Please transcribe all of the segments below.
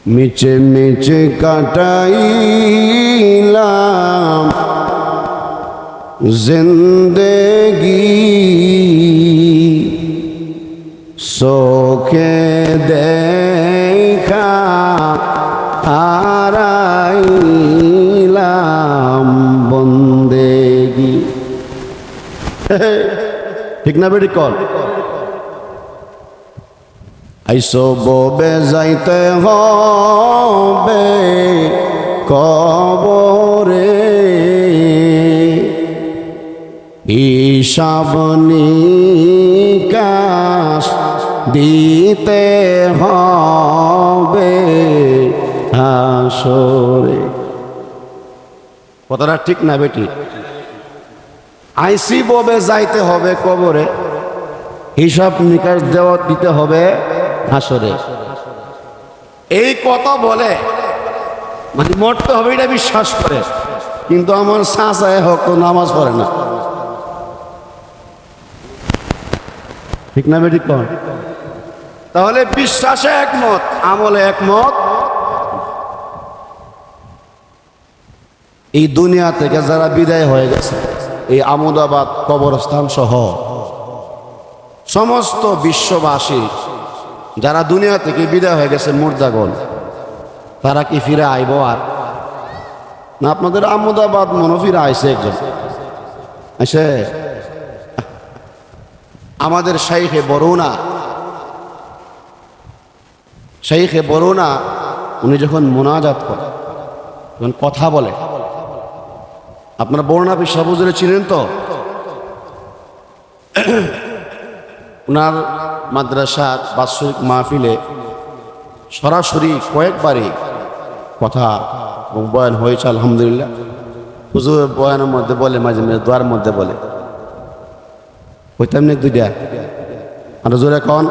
মিছে মিছে কাটাইলাম জিন্দেগি চোখে দেখা হারাইলাম বন্দেগি। ঠিক না বেটি কল? আইসো ববে যাইতে হবে কবরে, হিসাব নিকাশ দিতে হবে হাসরে। কথাটা ঠিক না বেটি? আইসি ববে যাইতে হবে কবরে, হিসাব নিকাশ দিতে হবে হাসরে। এই কথা বলে মানে মরতে হবে এটা বিশ্বাস করে, কিন্তু আমার চাচায় হোক নামাজ পড়ে না। ঠিক না বেটি কন? তাহলে বিশ্বাসে একমত, আমলে একমত। এই দুনিয়া থেকে যারা বিদায় হয়ে গেছে, এই আমদাবাদ কবরস্থান সহ সমস্ত বিশ্ববাসী যারা দুনিয়া থেকে বিদায় হয়ে গেছে মুর্দাগণ, তারা কি ফিরে আইব আর না? আপনাদের আমদাবাদ মনে ফিরে আইছে একজন এসে আমাদের শাইখে বরুণা উনি যখন মোনাজাত করে, যখন কথা বলে, আপনারা বরুণা পিসা হুজুরে চিনেন তো? উনার মাদ্রাসার বাৎসরিক মাহফিলে সরাসরি কয়েকবারই কথা বয়ান হয়েছে আলহামদুলিল্লাহ। হুজুর বয়ানের মধ্যে বলে, মাঝে মাঝে দোয়ার মধ্যে বলে, হইতাম না দুইটা আর জোরে কন।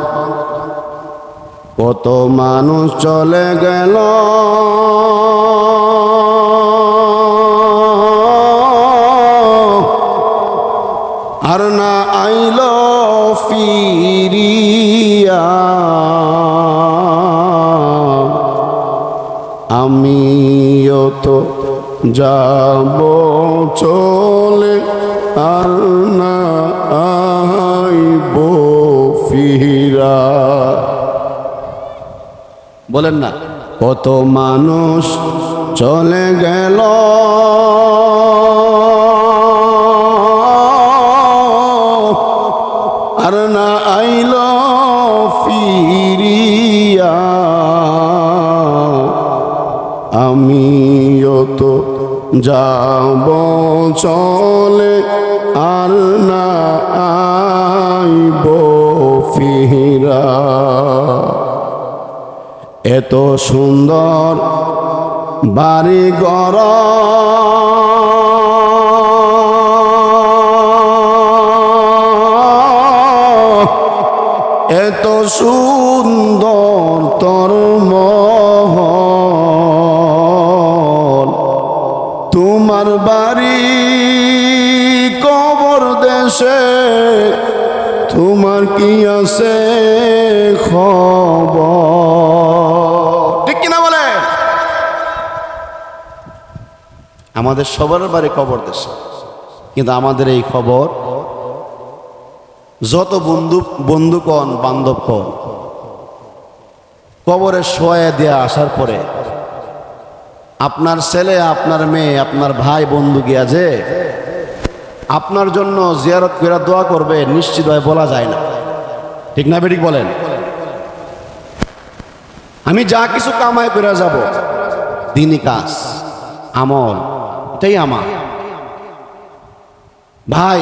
কত মানুষ চলে গেল আর না আইল ফিরিয়া, আমিও তো যাব চলে আর না আইব ফিরা। বলেন না, কত মানুষ চলে গেল আর না আইল ফিরিয়া, আমিও তো যাব চলে আর না আইব ফিরা। এত সুন্দর বাড়ি ঘর এত সুন্দর তোর মহল, তোমার বাড়ি কবর দেশে, তোমার কি আছে খবর? ঠিক কিনা বলে? আমাদের সবার বাড়ি কবর দেশে, কিন্তু আমাদের এই খবর যত বন্ধুকণ বান্ধবকণ কবরে শোয়া দিয়ে আসার পরে আপনার ছেলে, আপনার মেয়ে, আপনার ভাই বন্ধু গিয়া যে আপনার জন্য জিয়ারত করে দোয়া করবে, নিশ্চিত ভাবে বলা যায় না। ঠিক না বেঠিক বলেন? আমি যা কিছু কামাই করে যাব, দিনী কাজ আমল, এটাই আমার ভাই।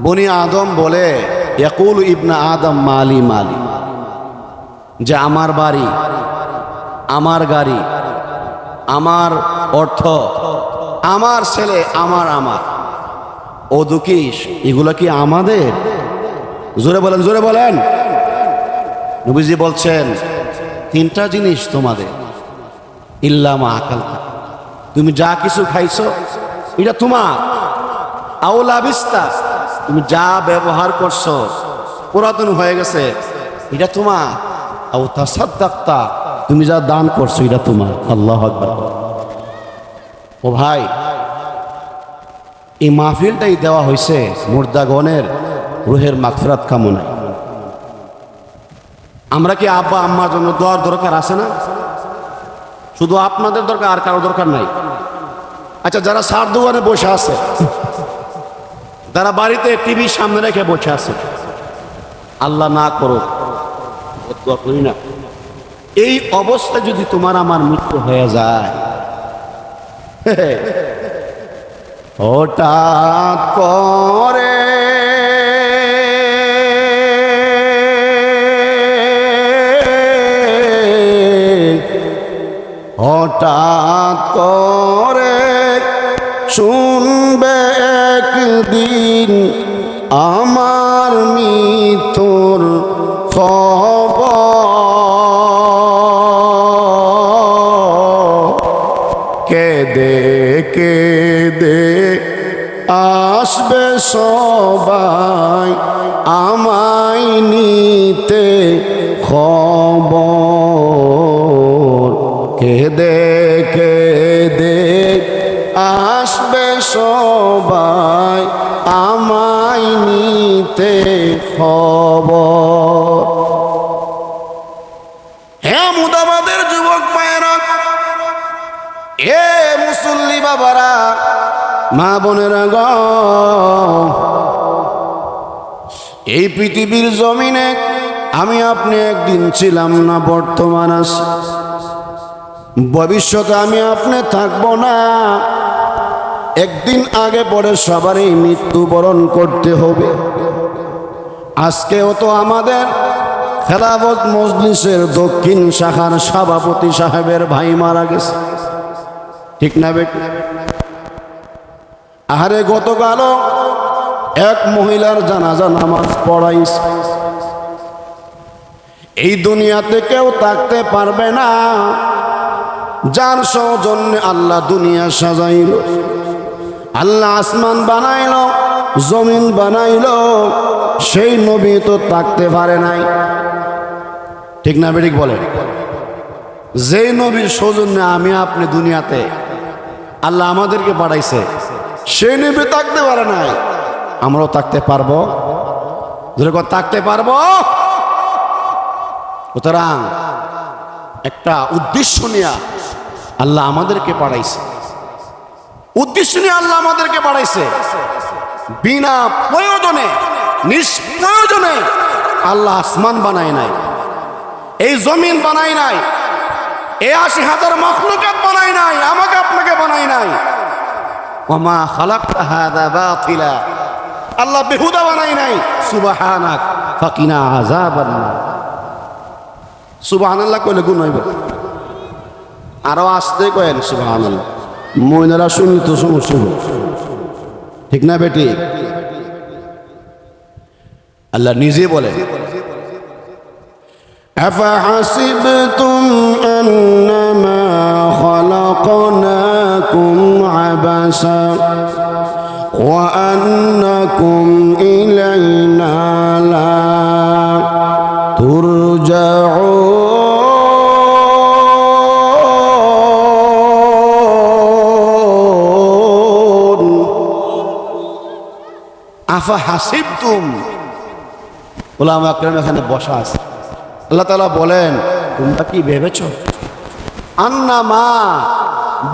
বনি আদম বলে, ইয়াকুল ইবনা আদম মালি মালি, যে আমার বাড়ি, আমার গাড়ি, আমার অর্থ, আমার ছেলে, আমার ও দুকিস, এগুলো কি আমাদের? জোরে বলেন, জোরে বলেন। নবীজি বলছেন, তিনটা জিনিস তোমাদের, ইল্লামা আকালতা, তুমি যা কিছু খাইছো এটা তোমার, আওলা বিস্তা, তুমি যা ব্যবহার করছো পুরাতন হয়ে গেছে, এটা তোমার, আও তাসাদ্দাক্তা, তুমি যা দান করছো এটা তোমার। আল্লাহু আকবার। ও ভাই, এই মাহফিলটাই দেওয়া হয়েছে মুর্দাগণের রুহের মাগফিরাত কামনায়। আমরা কি আব্বা আম্মার জন্য দোয়ার দরকার আছে না? শুধু আপনাদের দরকার, আর কারো দরকার নাই। আচ্ছা, যারা সার দোকানে বসে আছে, যারা বাড়িতে টিভি সামনে রেখে বসে আছে, আল্লাহ না করুক, দোয়া করি না, এই অবস্থা যদি তোমার আমার মৃত্যু হয়ে যায়, হঠাৎ করে হঠাৎ করে শুনবে একদিন আমার মৃত্যুর খবর, কেঁদে কেঁদে আসবে সবাই আমায় নিতে খবর, কেঁদে কেঁদে আসবে সবাই আমায় নিতে খবর। হে মুদাবাদের যুবক মায়েরা, এ মুসল্লি বাবারা, মা বোনেরা গ, এই পৃথিবীর জমিনে আমি আপনি একদিন ছিলাম না, বর্তমান আছি, ভবিষ্যতে আমি আপনি থাকবো না। একদিন আগে পরে সবারই মৃত্যুবরণ করতে হবে। আজকেও তো আমাদের খেলাফত মজলিসের দক্ষিণ শাখার সভাপতি সাহেবের ভাই মারা গেছে, ঠিক না বেটি? আহারে, গতকাল এক মহিলার জানাজা নামাজ পড়াইছে। এই দুনিয়াতে কেউ থাকতে পারবে না, যার সৌজন্যে আল্লাহ দুনিয়া সাজাইল, আল্লাহ আসমান বানাইল, জমিন বানাইল, সেই নবী তো থাকতে পারে নাই, ঠিক না বেঠিক বলেন? যেই নবীর সৌজন্যে আমি আপনি দুনিয়াতে আল্লাহ আমাদেরকে পাঠাইছে, সেই নবী থাকতে পারে নাই, আমরাও থাকতে পারবো? যেরকম থাকতে পারবো। সুতরাং একটা উদ্দেশ্য নিয়ে আল্লাহ আমাদেরকে পাঠাইছে, উদ্দেশ্য নিয়ে আল্লাহ আমাদেরকে পাঠাইছে। বিনা প্রয়োজনে, নিষ্প্রয়োজনে আল্লাহ আসমান বানায় নাই, এই জমিন বানায় নাই, এই ৮০,০০০ মাখলুকাত বানায় নাই, আমাকে আপনাকে বানায় নাই। ওমা খালাকতা হাযা বাতিলা, আল্লাহ বেহুদা বানায় নাই। সুবহানাক ফাকিনা আযাবান নার। সুবহানাল্লাহ কইলে গুণ হইব, আরো আসতে কয়েন সুবহানাল্লাহ। মহিলারা শুনলে তো সমস্যা, ঠিক না বেটি? আল্লাহ নিজে বলেন, আফাহাসিবতুম আন্নামা খালাকনাকুম আবাসা ওয়া আন্নাকুম ইলাইনা লা তুরজাউন। আফাহাসিবতুম, উলামা কেরাম এখানে বসা আছে, আল্লাহ তাআলা বলেন, তোমরা কি ভেবেছ? আন্নামা,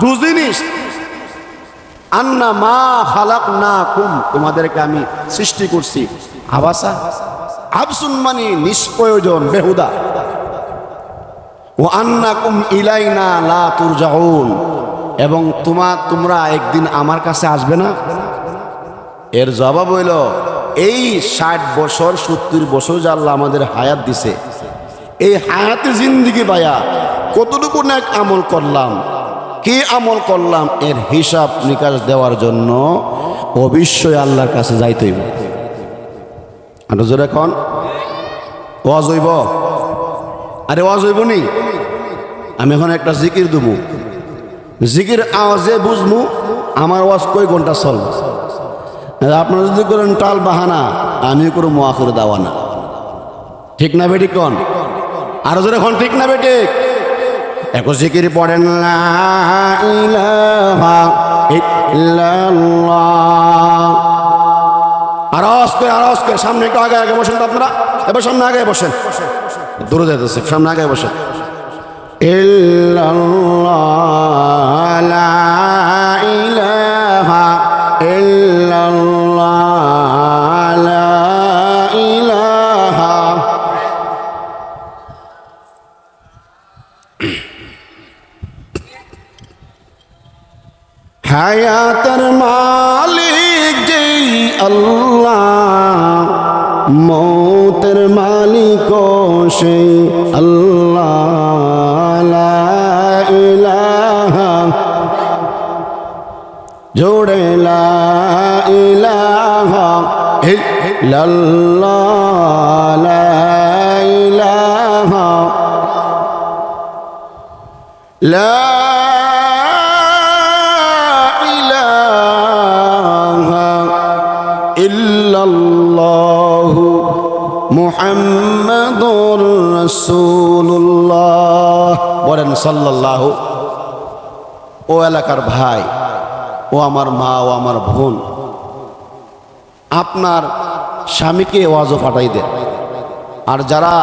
দু জিনিস, আন্নামা খালাকনাকুম, তোমাদেরকে আমি সৃষ্টি করছি, আবাসা, আবসুন মানে নিষ্প্রয়োজন, বেহুদা, ও আন্নাকুম ইলাইনা লা তুরজাউন, এবং তোমরা একদিন আমার কাছে আসবে না। এর জবাব হইল, এই ৬০ বছর ৭০ বছর যে আল্লাহ আমাদের হায়াত দিছে, এই হায়াতে জিন্দিগি বায়া কতটুকু নেক আমল করলাম, কি আমল করলাম, এর হিসাব নিকাশ দেওয়ার জন্য অবশ্যই আল্লাহর কাছে যাইতে হইব। আর জোরে এখন ওয়াজ হইব, আরে ওয়াজ হইব নি? আমি এখন একটা জিকির দেবো, জিকির আওয়াজে বুঝবো আমার ওয়াজ কই ঘন্টা চলবে। আপনারা যদি করেন টাল বাহানা, আমি করো মুআখির দাওয়ানা, ঠিক না বেটি? কোন আরো জোরে এখন, ঠিক না বেটি? একো জিকির পড়েন লা ইলাহা ইল্লাল্লাহ। আওয়াজ করে সামনে একটু আগে আগে বসেন তো আপনারা, এবার সামনে আগে বসেন, দূরে যাইতেছে, সামনে আগে বসেন। ইল্লাল্লাহ লা ইলাহা ইল্লাল্লাহ লা ইলাহা। হায়াতের মালিক যেই আল্লাহ, মৌতের মালিক সেই আল্লাহ। লা ইলাহা জোড়ে লা ইলাহা ইল্লাল্লাহ লা ইলাহা লা ইলাহা ইল্লাল্লাহু মুহাম্মাদুর রাসূলুল্লাহ। বলেন সাল্লাল্লাহু। ও এলাকার ভাই, ও আমার মা, ও আমার বোন, আপনার স্বামীকে ওয়াজও পাঠাই দেন। আর যারা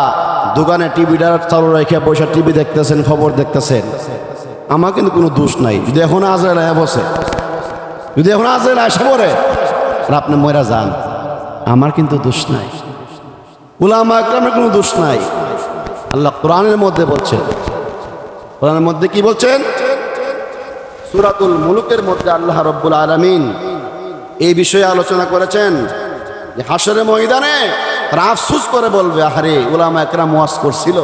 দোকানে টিভিটা চালু রেখে বসে টিভি দেখতেছেন, খবর দেখতেছেন, আমার কিন্তু কোনো দোষ নাই। যদি এখন আজরাইল আয়া বসে, যদি এখন আজরাইল আসে পড়ে আর আপনি মরা যান, আমার কিন্তু দোষ নাই, উলামা ইকরামের কোনো দোষ নাই। আল্লাহ কোরআনের মধ্যে বলছেন, কোরআনের মধ্যে কি বলছেন? সূরাতুল মুলুকের মধ্যে আল্লাহ রাব্বুল আলামিন এই বিষয়ে আলোচনা করেছেন যে হাশরের ময়দানে তারা আফসোস করে বলবে, আহারে উলামা ইকরাম ওয়াজ করছিল,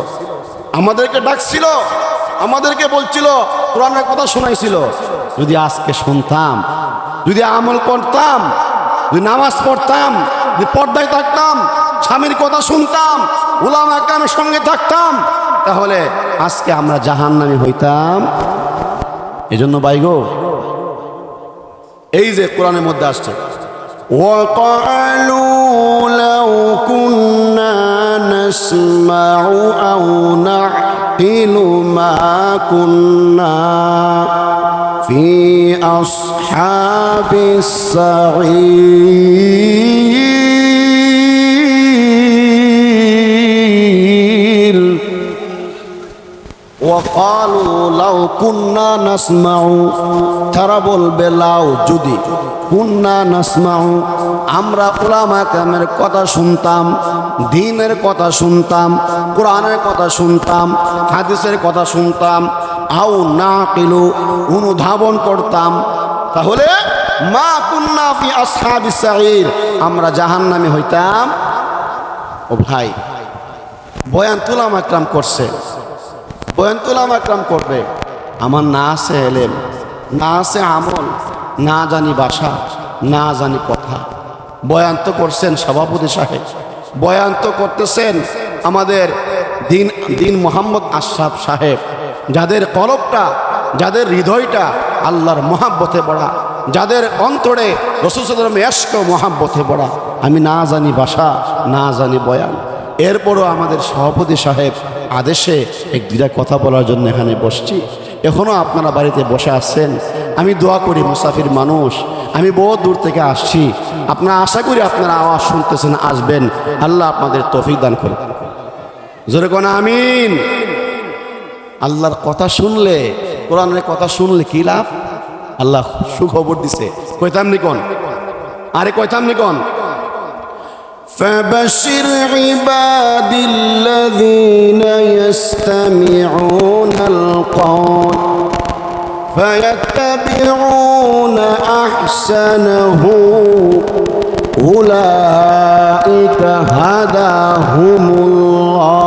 আমাদেরকে ডাকছিল, আমাদেরকে বলছিল, কোরআনের কথা শোনাইছিল, যদি আজকে শুনতাম, যদি আমল করতাম, যদি নামাজ পড়তাম, যদি পর্দায় থাকতাম, স্বামীর কথা শুনতাম, উলামা ইকরামের সঙ্গে থাকতাম, তাহলে আজকে আমরা জাহান্নামী হইতাম। এজন্য বাইগো, এই যে কোরআনের মধ্যে আসছে, ওয়াকালু লাউ কুন্না নাসমাউ আও নাকিলু মা কুন্না ফি আসহাবিস সাঈর। ওয়াকালু লাউ কুন্না নাসমাউ, তারা বলবে লাউ যদি, কুন্না নাসমাউ আমরা উলামা ইকরামের কথা শুনতাম, দ্বীনের কথা শুনতাম, কোরআনের কথা শুনতাম, হাদিসের কথা শুনতাম, আও নাকিলু অনুধাবন করতাম, তাহলে মা কুন্না ফি আসহাবিস সাঈর আমরা জাহান্নামী হইতাম। ও ভাই, বয়ান তো উলামা ইকরাম করছে, বয়ান তো উলামা ইকরাম করবে, আমার না আছে এলেম, না আছে আমল, না জানি ভাষা, না জানি কথা। বয়ান তো করছেন সভাপতি সাহেব, বয়ান তো করতেছেন আমাদের দিন মোহাম্মদ আশরাফ সাহেব, যাদের কলবটা, যাদের হৃদয়টা আল্লাহর মহাব্বতে ভরা, যাদের অন্তরে রাসূল সাল্লাল্লাহু আলাইহি ওয়াসাল্লাম মহাব্বতে ভরা। আমি না জানি ভাষা, না জানি বয়ান, এরপরও আমাদের সভাপতি সাহেব আদেশে এক দুটা কথা বলার জন্য এখানে বসছি। এখনও আপনারা বাড়িতে বসে আছেন, আমি দোয়া করি, মুসাফির মানুষ, আমি বহু দূর থেকে আসছি, আপনারা আশা করি আপনারা আওয়াজ শুনতেছেন, আসবেন, আল্লাহ আপনাদের তৌফিক দান করুন। জোরে কোন আমিন। আল্লাহর কথা শুনলে, কোরআনের কথা শুনলে কি লাভ? আল্লাহ সুখবর দিছে, কইতাম নিকন, আরে কইতাম নিকন, فبشر عبادي الذين يستمعون القول فيتبعون أحسنه أولئك هداهم الله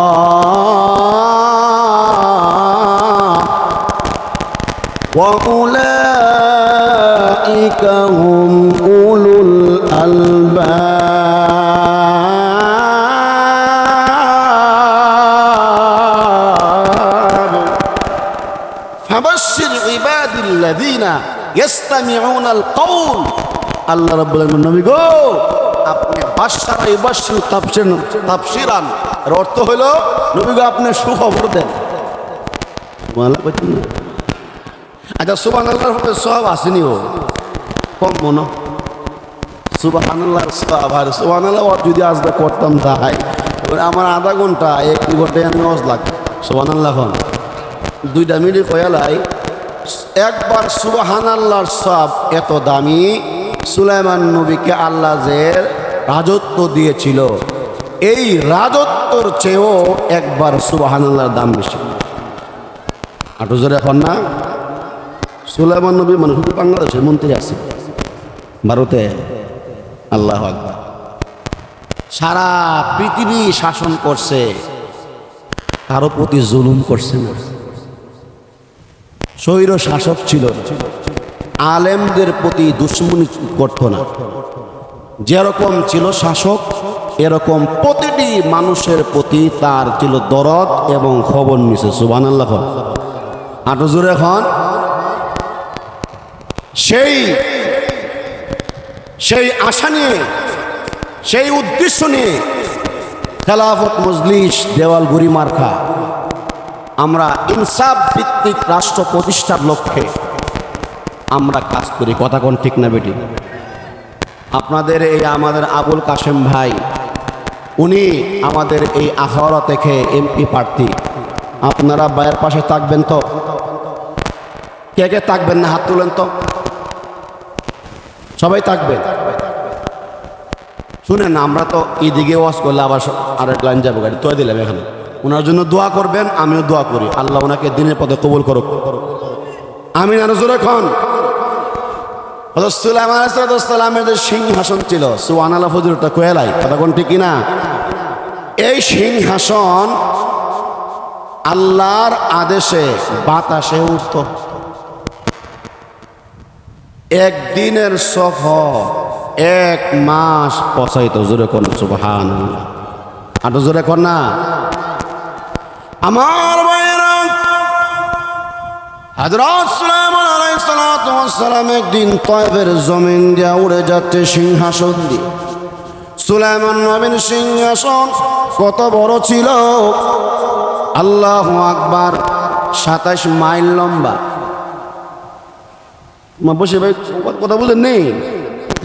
وأولئك هم أولو الألباب فبشر عبادي الذين يستمعون القول আল্লাহ রাব্বুল আলামিন নবী গো আপনি বাশশারা ইবাশশির তাফসীরান, এর অর্থ হলো নবী গো আপনি সুখবর দেন, সুবহানাল্লাহ কইতেন না? আচ্ছা সুবহানাল্লাহর মধ্যে সওয়াব আসেনি ও কম মনে সুবহানাল্লাহর সওয়াব আর সুবহানাল্লাহ যদি আজকে করতাম তাই আমার আধা ঘন্টা 1 ঘন্টায় আমি ওয়াজ লাগবে সুবহানাল্লাহ 2 মিনিট কয়ালাই একবার সুবহানাল্লাহর সওয়াব এত দামি সুলাইমান নবীকে আল্লাহ যে রাজত্ব দিয়েছিল এই রাজত্বর চেয়েও একবার সুবহানাল্লাহর দাম বেশি। আটো জোরে এখন না সুলাইমান নবী মানে শুধু বাংলাদেশের মন্ত্রী আছে ভারতে আল্লাহু আকবার সারা পৃথিবী শাসন করছে কারো প্রতি জুলুম করছে না স্বৈর শাসক ছিল আলেমদের প্রতি দুশ্মনী করত না যেরকম ছিল শাসক এরকম প্রতিটি মানুষের প্রতি তার ছিল দরদ এবং খবর নিছে সুবহানাল্লাহ আটো জোরে এখন সেই আশা নিয়ে সেই উদ্দেশ্য নিয়ে খেলাফত মজলিস দেওয়াল গুড়ি মার্কা আমরা ইনসাফ ভিত্তিক রাষ্ট্র প্রতিষ্ঠার লক্ষ্যে আমরা কাজ করি কথা কোন ঠিক না বেটি আপনাদের এই আমাদের আবুল কাশেম ভাই উনি আমাদের এই আখাউড়া থেকে এমপি প্রার্থী আপনারা ভাইয়ের পাশে থাকবেন তো কে কে থাকবেন না হাত তুলেন তো সবাই থাকবেন শুনেন আমরা তো এদিকে ওয়াজ করলে আবার আরেক লাইন যাবো গাড়ি তো দিলাম এখানে ওনার জন্য দোয়া করবেন আমিও দোয়া করি আল্লাহ ওনাকে দিনের পথে কবুল করুক আমিন আর জোরে খান সুলাইমান আলাইহিস সালামের যে সিংহাসন ছিল সুবহানাল্লাহ ফজিলতটা কয়লাই কথা কোন ঠিক না এই সিংহাসন আল্লাহর আদেশে বাতাসে উঠত একদিনের সফর 1 মাস পচাইত জোরে কোন সুবহানাল্লাহ আটো জোরে কোন না আমার ভাইরা হযরত সুলাইমান আলাইহিস সালাম একদিন তয়েফের জমিন দিয়ে উড়ে যাচ্ছে সিংহাসন দিয়ে সুলাইমান নবীর সিংহাসন কত বড় ছিল আল্লাহু আকবার 27 মাইল লম্বা মা বসে ভাই কথা বুঝেন নেই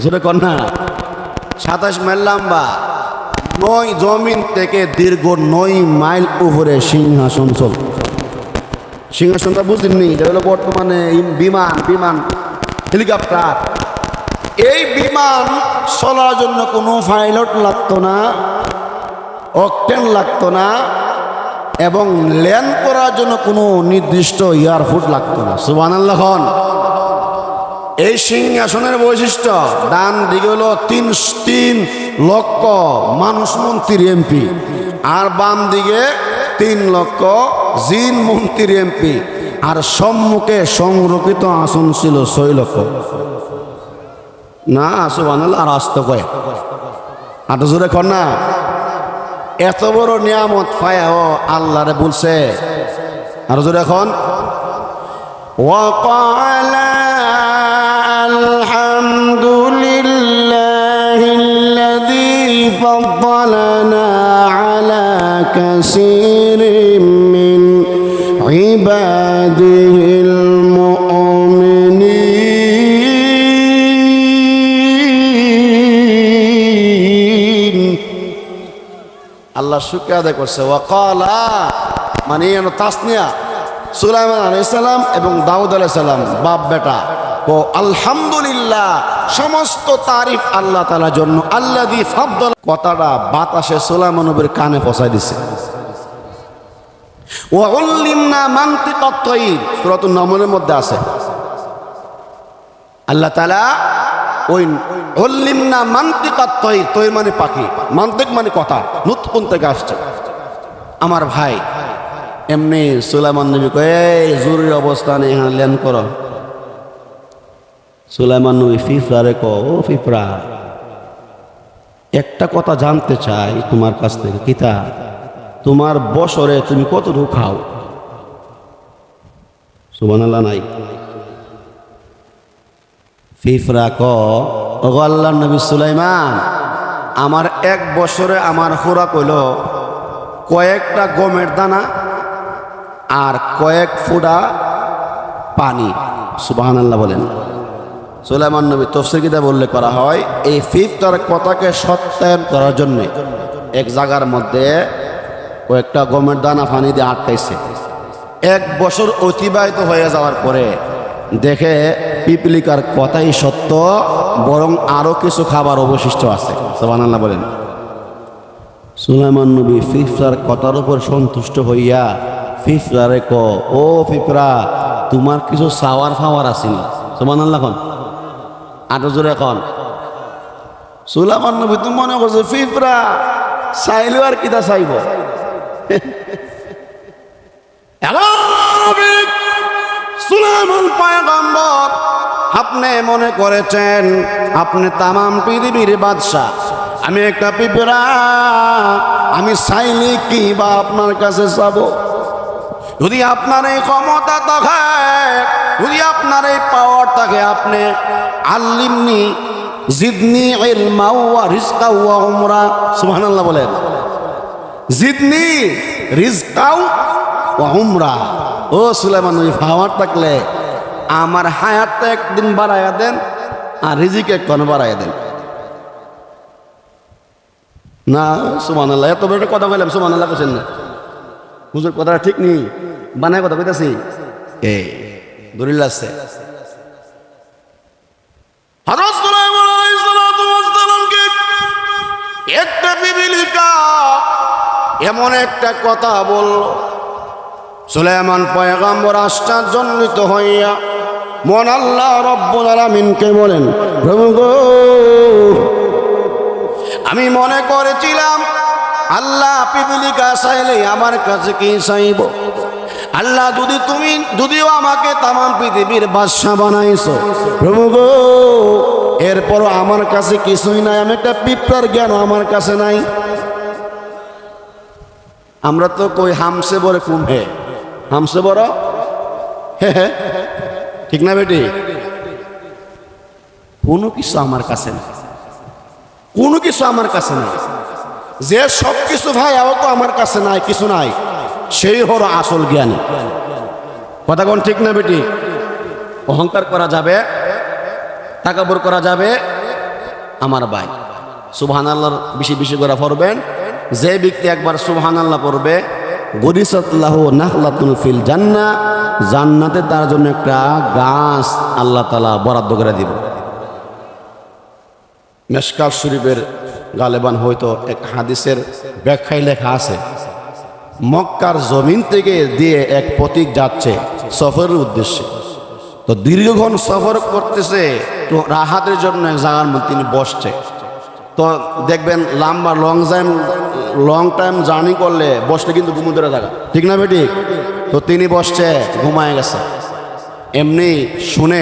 সেটা কর না 27 মাইল লম্বা 9 জমিন থেকে দীর্ঘ 9 মাইল উপরে সিংহাসন চল সিংহাসনটা বুঝলেননি এটা হলো বর্তমানে বিমান হেলিকপ্টার এই বিমান চলার জন্য কোনো পাইলট লাগতো না অকটেন লাগতো না এবং ল্যান্ড করার জন্য কোনো নির্দিষ্ট এয়ারপোর্ট লাগতো না সুবহানাল্লাহ এই সিংহাসনের বৈশিষ্ট্য ডান দিকে হলো 3 লক্ষ মানুষ মন্ত্রী এমপি আর বাম দিকে 3 লক্ষ জিন মন্ত্রী এমপি আর সম্মুখে সংরক্ষিত আসন ছিল 6 লক্ষ না সুবহানাল্লাহ আর আসতে কয় আটো জোরে কর না এত বড় নিয়ামত পায়া ও আল্লাহরে বলছে আর জোরে এখন ওয়াকালা আলহামদুলিল্লাহিল্লাযী ফাদ্দালানা আলা কাসীরিম মিন ইবাদিহিল মুমিনিন আল্লাহ শুকর আদায় করছে ওয়াকালা মানে তাসনিয়া সুলাইমান আলাইহিস সালাম এবং দাউদ আলাইহিস সালাম বাপ বেটা ও আলহামদুলিল্লাহ সমস্ত তারিফ আল্লাহ তাআলার জন্য আল্লাযী ফাদ্দাল কথাটা বাতাসে সুলাইমান নবীর কানে পৌঁছায় দিছে ওয়া উল্লিমনা মানতিকাত তায়র সূরাতুন নামলের মধ্যে আছে আল্লাহ তাআলা ওই উল্লিমনা মানতিকাত তায়র তায়র মানে পাখি মানতিক মানে কথা নুতকুন থেকে আসছে আমার ভাই এমনি সুলাইমান নবী কয় এই জরুরি অবস্থানে এখানে ল্যান্ড করো সুলাইমান নবী ফিফরারে কো ও ফিফরা একটা কথা জানতে চাই তোমার কাছ থেকে কিতা তোমার বছরে তুমি কতটুকু খাও সুবহানাল্লাহ নাই ফিফরা ক ও আল্লাহর নবী সুলাইমান আমার 1 বছরে আমার খোরাক হইল কয়েকটা গমের দানা আর কয়েক ফোঁটা পানি। সুবহানাল্লাহ বলেন। সুলাইমান নবী তাফসীর কিতাবে উল্লেখ করা হয় এই ফিফতার কথাকে সত্যায়ন করার জন্য এক জায়গার মধ্যে কয়েকটা গমের দানা পানি দিয়ে আটকাইছে। 1 বছর অতিবাহিত হয়ে যাওয়ার পরে দেখে পিপিলিকার কথাই সত্য, বরং আরো কিছু খাবার অবশিষ্ট আছে। সুবহানাল্লাহ বলেন। সুলাইমান নবী ফিফরার কথার উপর সন্তুষ্ট হইয়া ফিফরারে ও ফিফরা, তোমার কিছু সাওয়ার ফাওয়ার আসেনি? সুবহানাল্লাহ এখন আরো জোরে এখন। সুলাইমান নবী তো মনে করছে ফিফরা চাইলেও আর কিতা চাইব। সুলাইমান পয়গম্বর, আপনি মনে করেছেন আপনি তামাম পৃথিবীর বাদশা, আমি একটা পিঁপড়া, আমি চাইলে কি বা আপনার কাছে যাবো? যদি আপনার এই ক্ষমতা থাকে, যদি আপনার এই পাওয়ার থাকে, আপনি আল্লিমনি জিদনি ইলমা ওয়া রিজকা ওয়া উমরা। সুবহানাল্লাহ বলেন। জিদনি রিজকা ওয়া উমরা। ও সুলাইমান নবী, পাওয়ার থাকলে আমার হায়াতটা একদিন বাড়াইয়া দেন আর রিজিক একদিন বাড়াইয়া দেন। না সুবহানাল্লাহ, এত বড় কথা বললাম, সুবহানাল্লাহ বলছেন না? হুজুর কথাটা ঠিক নেই, বানায় কথা কইতাছি। এই দলিল আছে। হযরত সুলাইমান আলাইহিস সালাতু ওয়াস সালামকে একটা পিপিলিকা এমন একটা কথা বলল, সুলাইমান পয়গম্বর আশ্চর্যান্বিত হইয়া মন আল্লাহ রব্বুল আলামিনকে বলেন, প্রভু গো, আমি মনে করেছিলাম আল্লাহ পিপিলিকা চাইলে আমার কাছে কি চাইব? আল্লাহ যদিও আমাকে তামাম পৃথিবীর বাদশা বানাইছো, প্রভু গো, এরপরও আমার কাছে কিছুই নাই, আমি একটা পিঁপড়ার জ্ঞান আমার কাছে নাই। আমরা তো কই হামসে বড় কুম্ভে, হামসে বড় ঠিক না বেটি? কোনো কিছু আমার কাছে নাই, কোনো কিছু আমার কাছে নাই। যে সব কিছু ভাই তো আমার কাছে নাই, কিছু নাই, সেই হলো আসল জ্ঞানী। কথা কোন ঠিক না বেটি? অহংকার করা যাবে, তাকাব্বুর করা যাবে? আমার ভাই সুবহানাল্লাহর বেশি বেশি করে পড়বেন। যে ব্যক্তি একবার সুবহানাল্লাহ পড়বে, গরিসাতলাহু নাখলাতুল ফিল জান্নাহ, জান্নাতে তার জন্য একটা গাছ আল্লাহ তাআলা বরাদ্দ করে দিব। মিশকাত শরীফের গালেবান হয়তো এক হাদিসের ব্যাখ্যায় লেখা আছে, মক্কার জমিন থেকে দিয়ে এক পথিক যাচ্ছে সফরের উদ্দেশ্যে। তো দীর্ঘক্ষণ সফর করতেছে, তো রাহাতের জন্য এক জায়গার মধ্যে তিনি বসছে। তো দেখবেন লম্বা লং টাইম জার্নি করলে বসলে কিন্তু ঘুমুদের জায়গা, ঠিক না বেটি? তো তিনি বসছে, ঘুমায় গেছে। এমনি শুনে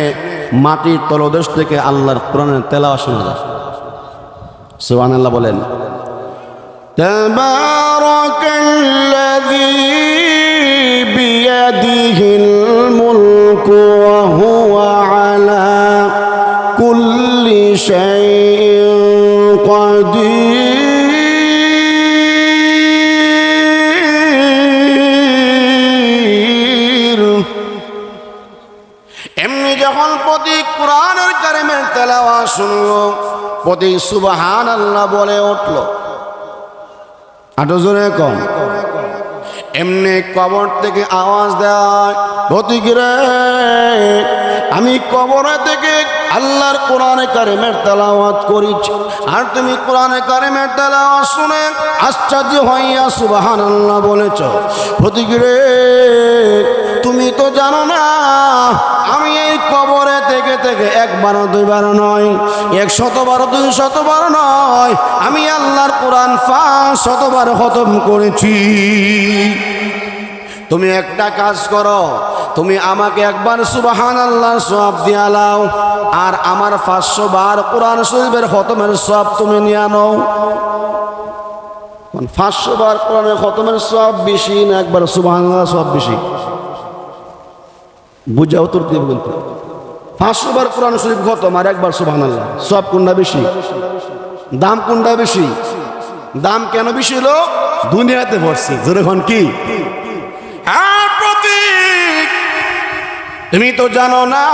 মাটির তলদেশ থেকে আল্লাহর কোরআনের তেলাওয়াত শোনা যায়। সুবহানাল্লাহ বলেন। তাবারাকাল্লাযী বিয়াদিহিল মুলকু ওয়া হুয়া আলা কুল্লি শাইইন কাদির। এমনি যখন প্রতি কোরআনের কারিমের তেলাওয়াত শুনলো, প্রতি সুবহানাল্লাহ বলে উঠল। আটো জোরে কম। এমনি কবর থেকে আওয়াজ দেয়, প্রতিক্রে আমি কবরে থেকে আল্লাহর কোরআনে কারিমের তেলাওয়াত করেছি, আর তুমি কোরআনে কারিমের তেলাওয়াত শুনে আশ্চর্য হইয়া সুবহানাল্লাহ বলেছ। প্রতিক্রে তুমি তো জানো না আমি এই কবরে থেকে থেকে একবারও দুইবার নয়, 100 বার 200 বার নয়, আমি আল্লাহর কোরআন 500 বার খতম করেছি। তুমি একটা কাজ করো, তুমি আমাকে একবার সুবহানাল্লাহ সওয়াব দিয়া লাও, আর আমার 500 বার কোরআন শরীফের খতমের সওয়াব তুমি নিয়ে নাও। 500 বার কোরআনের খতমের সওয়াব বেশি না একবার সুবহানাল্লাহ সওয়াব বেশি? বুঝা উত্তর দিব কিন্তু। 500 বার কোরআন শরীফ খতম আর একবার সুবহানাল্লাহ, সওয়াব কোনটা বেশি? দাম কোনটা বেশি? দাম কেন বেশি হলো? দুনিয়াতে পড়ছি। যেরকম কি তুমি তো জানো না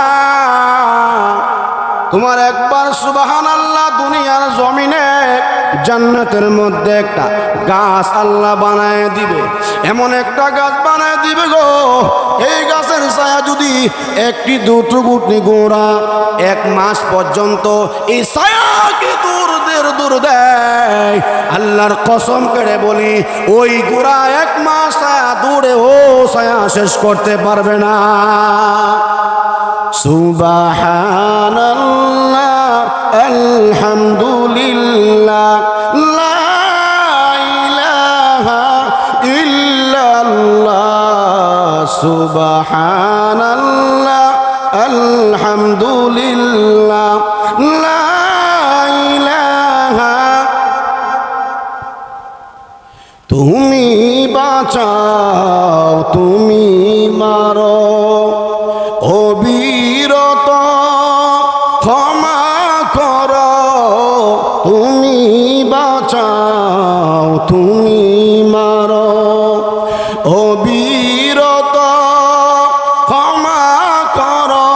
তোমার একবার সুবহানাল্লাহ দুনিয়ার জমিনে জান্নাতের মধ্যে একটা গাছ আল্লাহ বানায় দিবে, এমন একটা গাছ বানায় দিবে গো, এই গাছের ছায়া যদি একটি দুটুকুটি গোড়া 1 মাস পর্যন্ত এই ছায়াকে দূর দেয়, আল্লাহর কসম করে বলি ওই গোড়া 1 মাস ছায়া দূরে ও ছায়া শেষ করতে পারবে না। সুবহানাল্লাহ আলহামদুলিল্লাহ লা ইলাহা ইল্লাল্লাহ সুবহানাল্লাহ আলহামদুলিল্লাহ লা ইলাহা। তুমি বাঁচাও তুমি মারো অবিরত ক্ষমা করো, তুমি বাঁচাও তুমি মারো অবিরত ক্ষমা করো,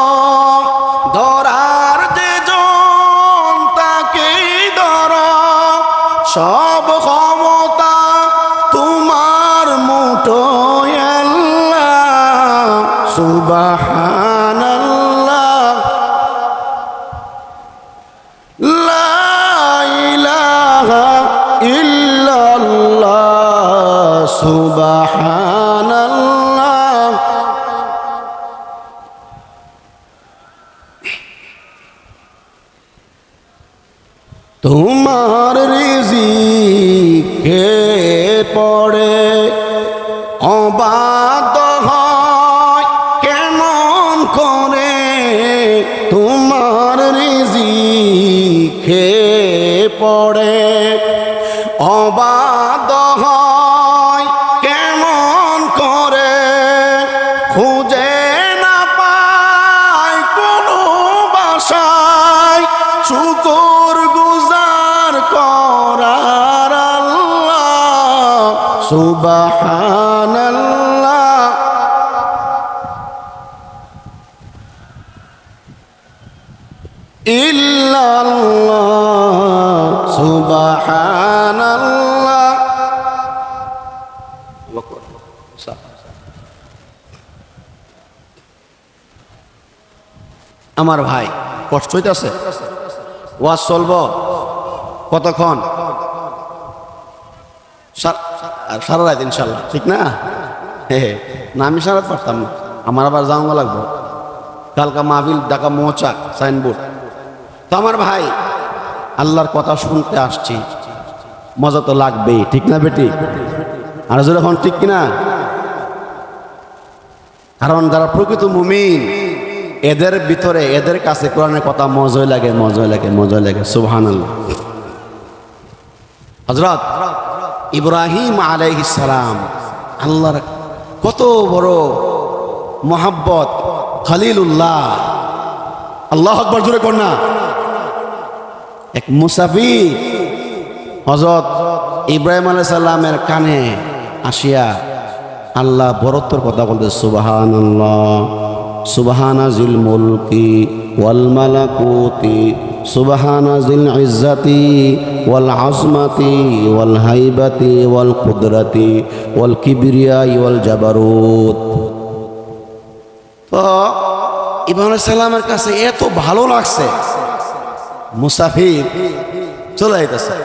ধরার যে জন তাকেই ধরো, সব ক্ষমতা তোমার মুঠোয় আল্লাহ সুবহানাল্লাহ লা ইলাহা ইল্লাল্লাহ সুবহানাল্লাহ। তোমার রিজিক কে পড়ে অবাধ্য হয় কেমন করে, তোমার রিজিক কে পড়ে অবাধ্য হয় কেমন করে, খুঁজে না পায় কোনো বাসায় শুকর গুজার করার আল্লাহ সুবহানাল্লাহ। ইল্লাল্লাহ সুবহানাল্লাহ। আমার ভাই কষ্ট হইতেছে, ওয়াজ চলবো কতক্ষণ? সারা রাত ইনশাল্লাহ, ঠিক না? না আমি সারা রাত পারতাম না, আমার আবার যাওয়া লাগবো কালকা মাহফিল ঢাকা মৌচাক সাইনবোর্ড। তো আমার ভাই আল্লাহর কথা শুনতে আসছি, মজা তো লাগবেই, ঠিক না বেটি? আর যখন ঠিক কিনা, কারণ যারা প্রকৃত মুমিন এদের ভিতরে এদের কাছে কোরআনের কথা মজাই লাগে মজাই লাগে মজাই লাগে। সুবহানাল্লাহ। হযরত ইব্রাহিম আলাইহিস সালাম আল্লাহর কত বড় মোহাব্বত, খলিলুল্লাহ। আল্লাহু আকবার জোরে কর না। এক মুসাফির হযরত ইব্রাহিম আলাইহিস সালামের কানে আসিয়া আল্লাহ বরত্বর কথা বলতে, সুবহানাল্লাহ সুবহানা জিল মুলকি ওয়াল মালাকুতি সুবহানা জিল ইজ্জাতি ওয়াল আজমাতি ওয়াল হাইবাতি ওয়াল কুদরাতি ওয়াল কিবরিয়া ওয়াল জাবারুত। তো ইব্রাহিম আলাইহিস সালামের কাছে এত ভালো লাগছে, মুসাফির চলে যাইতেছে।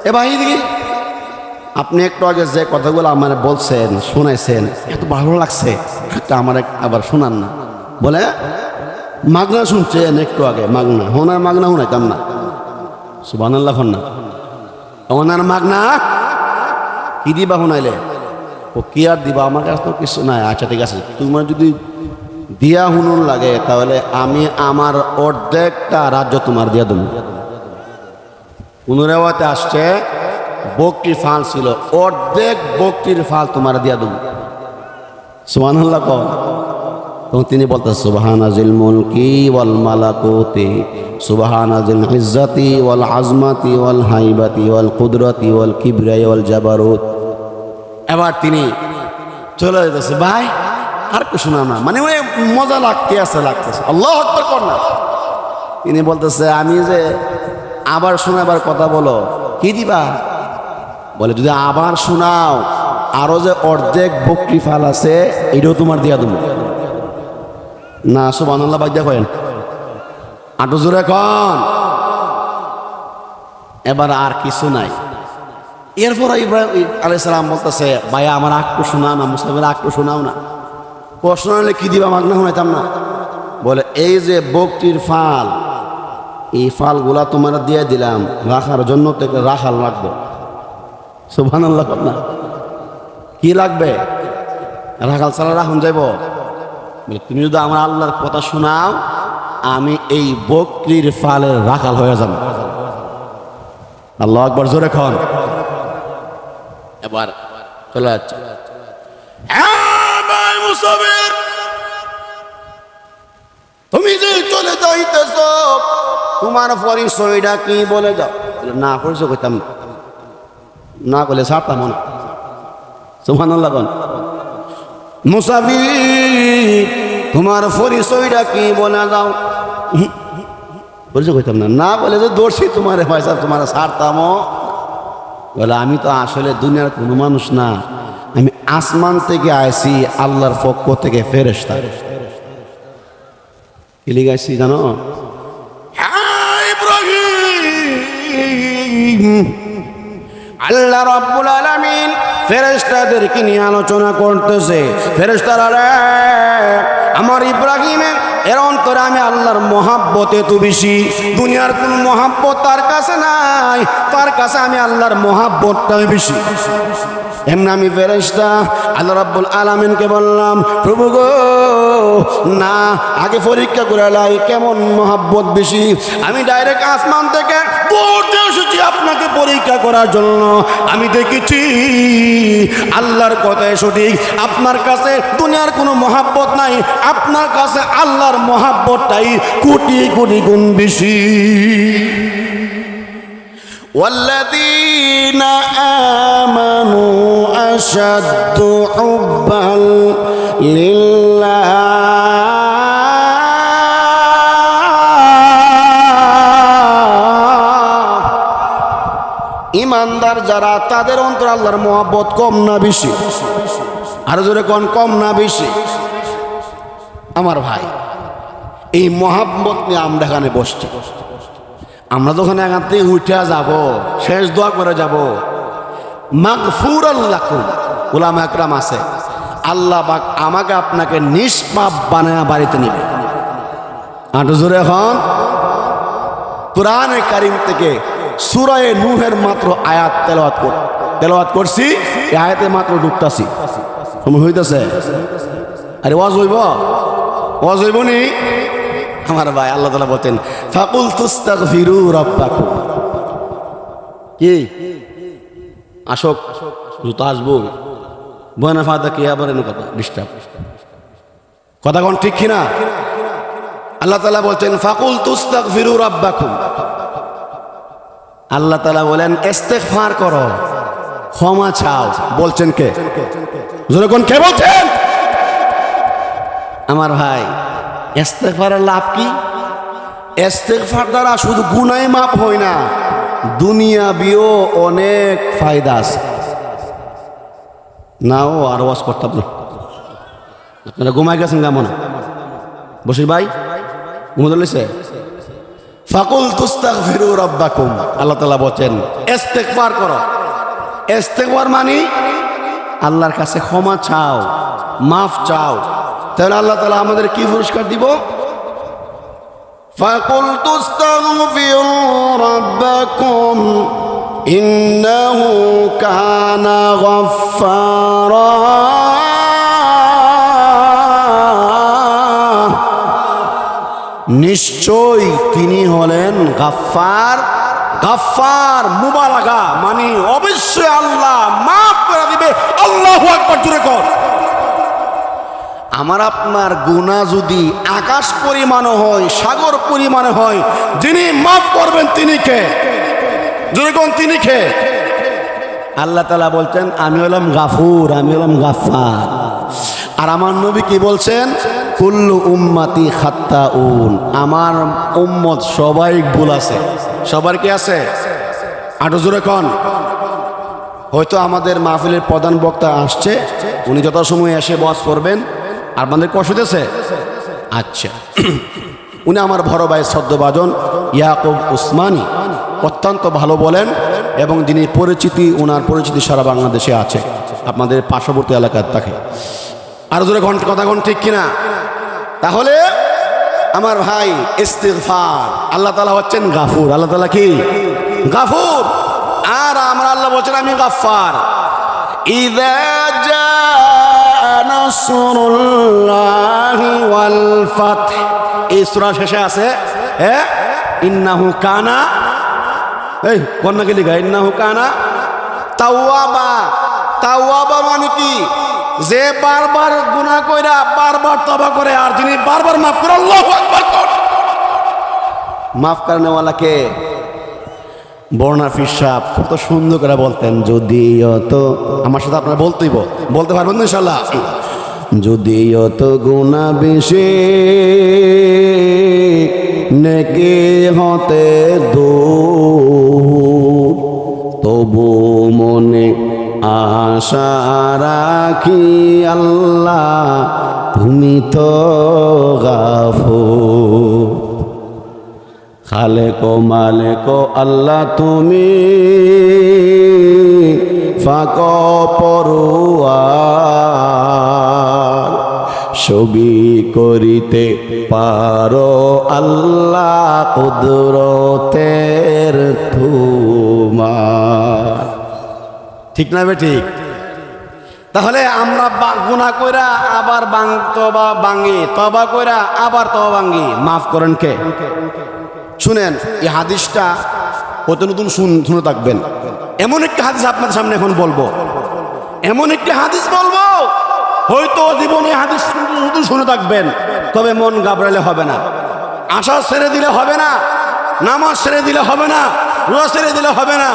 এ ভাই দেখি, আপনি একটু আগে যে কথাগুলো আমার বলছেন শোনাইছেন এত ভালো লাগছে, একটা আমার আবার শোনান না। বলে মাগনা শুনছেন একটু আগে, মাগনা হোনার মাগনা শুনাইতাম না। সুবহানাল্লাহ না, ওনার মাগনা কি দিবা শুনাইলে? ও কি আর দিবা, আমার কাছে তো কিছু নাই। আচ্ছা ঠিক আছে, তোমার যদি দিয়া শুনুন লাগে তাহলে আমি আমার অর্ধেকটা রাজ্য তোমার দিয়া দেবো। পুনরাওয়াতে আসছে বকরির ফাল ছিল, অর্ধেক বকরির ফাল তোমার দিয়া দেবো। সুবহানাল্লাহ কও। তখন তিনি বলতেন সুবহানা জিল মুলকি ওয়াল মালাকুতি সুবহানা জিল ইজ্জাতি ওয়াল আজমাতি ওয়াল হাইবাতি ওয়াল কুদরাতি ওয়াল কিবরিয়া ওয়াল জাবারুত। এবার তিনি চলে যেতেছে, ভাই আর কিছু শোনাও না, মানে ওই মজা লাগতেছে আল্লাহু আকবার কর না। তিনি বলতেছে আমি যে আবার শোনাবার কথা বলো, কি দিবা? বলে যদি আবার শোনাও আরো যে অর্ধেক বকরি ফাল আছে এটাও তোমার দিয়া দেবো। না সুবহানাল্লাহ বাজ্যা কয়েন আটো জোরে কন। এবার আর কিছু নাই। এরপর ইব্রাহিম আলাইহিস সালাম বলতেছে ভাইয়া আমার আকটু শোনাও না, মুসলিমের আকটু শোনাও না। প্রশ্ন হলে কি দিবা? মাগনা শোনাইতাম না। বলে এই যে বকরির ফাল, এই ফালগুলা তোমার দিয়ে দিলাম, রাখার জন্য থেকে রাখাল লাগবে। সুবহানাল্লাহ কর না। কি লাগবে? রাখাল ছাড়া রাখুন যাইব? তুমি যদি আমার আল্লাহর কথা শোনাও আমি এই বকরির ফালের রাখাল হয়ে যাব। আল্লাহু আকবার জোরে খন। এবার চলে যাচ্ছে, তুমি যে চলে যাইতেছ তোমার পরিচয়টা কি বলে যাও। না পরিচয় করতাম না, বলে ছাড়তাম না। সুবহানাল্লাহ বল। মুসাফির তোমার পরিচয়টা কি বলে যাও। পরিচয় করতাম না, না বলে যে দর্শি তোমার পয়সা তোমার ছাড়তাম। বলে আমি তো আসলে দুনিয়ার কোনো মানুষ না, আমি আসমান থেকে আইছি আল্লাহর পক্ষ থেকে ফেরেশতা। কি লিখাইছি জানো? আল্লাহ রাব্বুল আলামিন ফেরেশতাদেরকে নিয়ে আলোচনা করতেছে। ফেরেশতারা রে আমার ইব্রাহিমের এর অন্তরে আমি আল্লাহর মহাব্বত এত বেশি, দুনিয়ার কোন মহাব্বত তার কাছে নাই, তার কাছে আমি আল্লাহর মহাব্বতটাই বেশি। এমনি আমি ফেরেশতা আল্লাহ রাব্বুল আলামিনকে বললাম প্রভু গো না, আগে পরীক্ষা করে লাই কেমন মহাব্বত বেশি। আমি ডাইরেক্ট আসমান থেকে পড়তে এসেছি আপনাকে পরীক্ষা করার জন্য। আমি দেখেছি আল্লাহর কথাই সঠিক, আপনার কাছে দুনিয়ার কোনো মহাব্বত নাই, আপনার কাছে আল্লাহর মহাব্বতটাই কোটি কোটি গুণ বেশি। والذين آمنوا أشد حبا لله ইমানদার যারা তাদের অন্তর আল্লাহর মহব্বত কম না বেশি? আরো জোরে কোন কম না বেশি? আমার ভাই এই মহব্বত নিয়ে আমরা এখানে বসছি। আমরা যখন এখান থেকে উঠে যাব শেষ দোয়া করে যাব মাগফুরাল লাকুম। উলামা একরাম আছে আল্লাহ পাক আমাকে আপনাকে নিষ্পাপ বানায়া বাড়িতে নেবে। আটো জোরে এখন কুরআনে কারীম থেকে সূরা নূহের মাত্র আয়াত তেলাওয়াত করছি। এই আয়াতে মাত্র ঢুকতাছি, সময় হইতাছে। আরে ওয়াজ হইব নি আমার ভাই? আল্লাহ তাআলা বলেন ফাকুল তুস্তাগফিরু রাব্বাকুম। কি আশোক জুতা আসবো বনা ফাদা কি আবার এনে কথা ডিস্টার্ব কথা কোন ঠিক কিনা? আল্লাহ তাআলা বলেন ফাকুল তুস্তাগফিরু রাব্বাকুম। আল্লাহ তাআলা বলেন ইস্তিগফার করো, ক্ষমা চাও। বলছেন কে? জোরে কোন কে বলছেন? আমার ভাই ইস্তিগফারের লাভ কি? ইস্তিগফার দ্বারা শুধু গুনাহ মাফ হয় না, দুনিয়াবিও অনেক ফায়দা আছে। নাও আর ওয়াজ করতাম না, আপনারা ঘুমাই গেছেন কেমন? বসির ভাই ঘুমোতে লইছে? ফাকুল তুস্তাগফিরু রাব্বাকুম। আল্লাহ তাআলা বলেন ইস্তিগফার করো। ইস্তিগফার মানে আল্লাহর কাছে ক্ষমা চাও, মাফ চাও। তাহলে আল্লাহ তাআলা আমাদের কি পুরস্কার দিব? ফাকুল তুস্তাগফিরু রাব্বাকুম ইন্নাহু কানা গাফফারা। নিশ্চয় তিনি হলেন গাফফার। গাফফার মুবালাগা মানে অবশ্যই আল্লাহ মাফ করে দিবে। আল্লাহু আকবার জোরে কর। আমার আপনার গুনাহ যদি আকাশ পরিমাণও হয়, সাগর পরিমাণে হয়, যিনি মাফ করবেন তিনি কে? জোরে কোন তিনি কে? আল্লাহ তাআলা বলতেন আমি হলাম গাফুর, আমি হলাম গাফফার। আর আমার নবী কি বলছেন? কুল্লু উম্মতি খাত্তাউন, আমার উম্মত সবাই ভুল আছে। সবার কি আছে? আরো জোরে কোন। হয়তো আমাদের মাহফিলের প্রধান বক্তা আসছে, উনি যথাসময়ে এসে ওয়াজ করবেন। আর আপনাদের কষ্ট দিয়েছে? আচ্ছা, উনি আমার বড় ভাই শ্রদ্ধভাজন ইয়াকুব উসমানী, অত্যন্ত ভালো বলেন এবং যিনি পরিচিতি, ওনার পরিচিতি সারা বাংলাদেশে আছে, আপনাদের পার্শ্ববর্তী এলাকার থাকে। আরো জোরে কথা কোন, ঠিক কিনা? তাহলে আমার ভাই ইস্তিগফার, আল্লাহ তাআলা হচ্ছেন গাফুর। আল্লাহ তাআলা কি? গাফুর। আর আমরা আল্লাহ বলছেন আমি গাফফার। ইযা জাআ নাসরুল্লাহি ওয়াল ফাত, এই সূরা শেষে আছে ইন্নাহু কানা, এই কন্যা কি লিখা? ইন্নাহু কানা তাওয়াবা। তাওয়াবা মানে কি? যে বারবার গুনাহ কইরা বারবার তওবা করে, আর যিনি বারবার মাফ করে। আল্লাহু আকবার। মাফ করনেওয়ালা কে? বর্ণা ফির সাহেব কত সুন্দর করে বলতেন, যদিও তো, আমার সাথে আপনারা বলতে পারবেন না ইনশাআল্লাহ। যদিও তো গুনাহ বেশি নেকি হতে দূর, তবু মনে আশা রাখি আল্লাহ তুমি তো গাফুর। খালেকো মালেকো আল্লাহ তুমি ফাঁকো পরোয়ার, ছবি করিতে পারো আল্লাহ কুদরতের তোমার। ঠিক না বে ঠিক? তাহলে আমরা গুনাহ কইরা আবার তওবা ভাঙি, তওবা কইরা আবার তওবা ভাঙি, মাফ করেন কে? শুনেন, এই হাদিসটা কত নতুন শুনে থাকবেন। এমন একটি হাদিস আপনাদের সামনে এখন বলবো, এমন একটি হাদিস বলবো, হয়তো জীবনে হাদিস নতুন শুনে থাকবেন, তবে মন ঘাবড়ালে হবে না, আশা ছেড়ে দিলে হবে না, নামাজ ছেড়ে দিলে হবে না, রোজা ছেড়ে দিলে হবে না।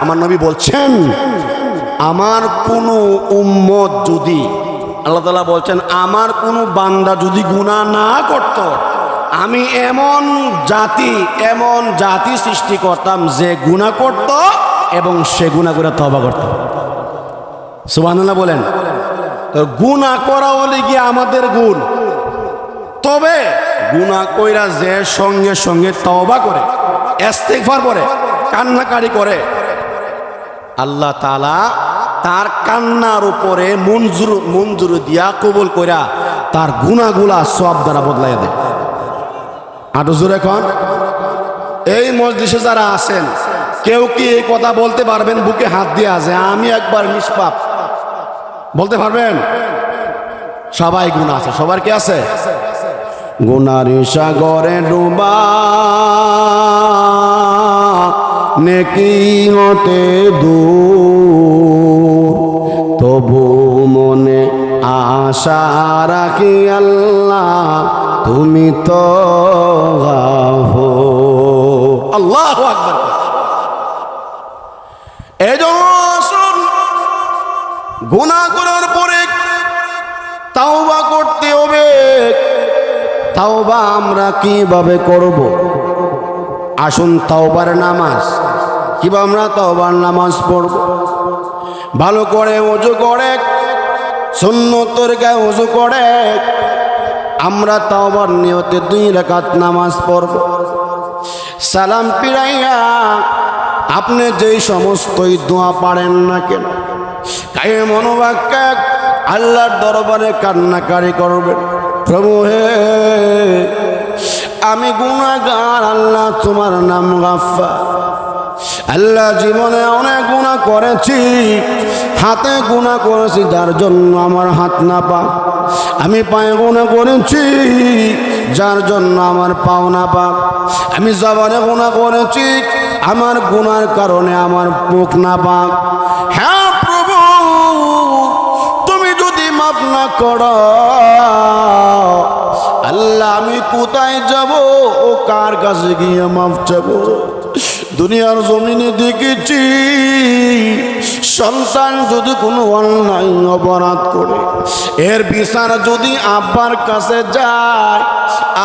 আমার নবী বলছেন, আমার কোনো উম্মত যদি, আল্লাহ তাআলা বলছেন, আমার কোনো বান্দা যদি গুনাহ না করত, আমি এমন জাতি সৃষ্টি করতাম যে গুনাহ করত এবং সে গুনাহ করে তওবা করত। সুবহানাল্লাহ বলেন। তো গুনাহ করা হলে কি আমাদের গুণ, তবে গুনাহ কইরা যে সঙ্গে সঙ্গে তওবা করে, ইস্তিগফার করে, কান্নাকারি করে, আল্লাহ তাআলা তার কান্নার উপরে মঞ্জুর দিয়া কবুল কইরা তার গুনাহগুলা সওয়াব দ্বারা বদলাইয়া দেয়। আরো জোরে এখন, এই মজলিসে যারা আছেন, কেউ কি এই কথা বলতে পারবেন বুকে হাত দিয়ে আছে, আমি একবার নিষ্পাপ? বলতে পারবেন? সবাই গুনাহ আছে, সবার কি আছে? গুনার সাগরে ডুবা নেকি হতে দূর, তবু মনে আশা রাখি আল্লাহ তুমি তো গাফুর। আল্লাহু আকবার। এজন গুনাহ করার পরে তাওবা করতে হবে। তাওবা আমরা কিভাবে করব? আসুন তাওবার নামাজ, কিভাবে আমরা তাওবার নামাজ পড়ব? ভালো করে ওযু করে, সুন্নতের গায়ে ওযু করে আমরা তাওবার নিয়তে 2 রাকাত নামাজ পড়ব। সালাম ফিরাইয়া আপনি যেই সমস্তই দোয়া পারেন না কেন, তাই মনোবাক্যে আল্লাহর দরবারে কান্নাকারি করবেন, প্রভু হে আমি গুনাহগার, আল্লাহ তোমার নাম গাফফার। আল্লাহ জীবনে অনেক গুনাহ করেছি, হাতে গুনাহ করেছি যার জন্য আমার হাত না পাক, আমি পায়ে গুনাহ করেছি যার জন্য আমার পাও না পাক, আমি জবানে গুনাহ করেছি আমার গুনার কারণে আমার মুখ না পাক। হ্যাঁ প্রভু, তুমি যদি মাফ না করো আল্লাহ আমি কোথায় যাব ও কার কাছে গিয়ে মাফ চাবো? দুনিয়ার জমিনে দেখেছি সন্তান যদি কোনো অন্যায় অপরাধ করে এর বিচার যদি আব্বার কাছে যায়,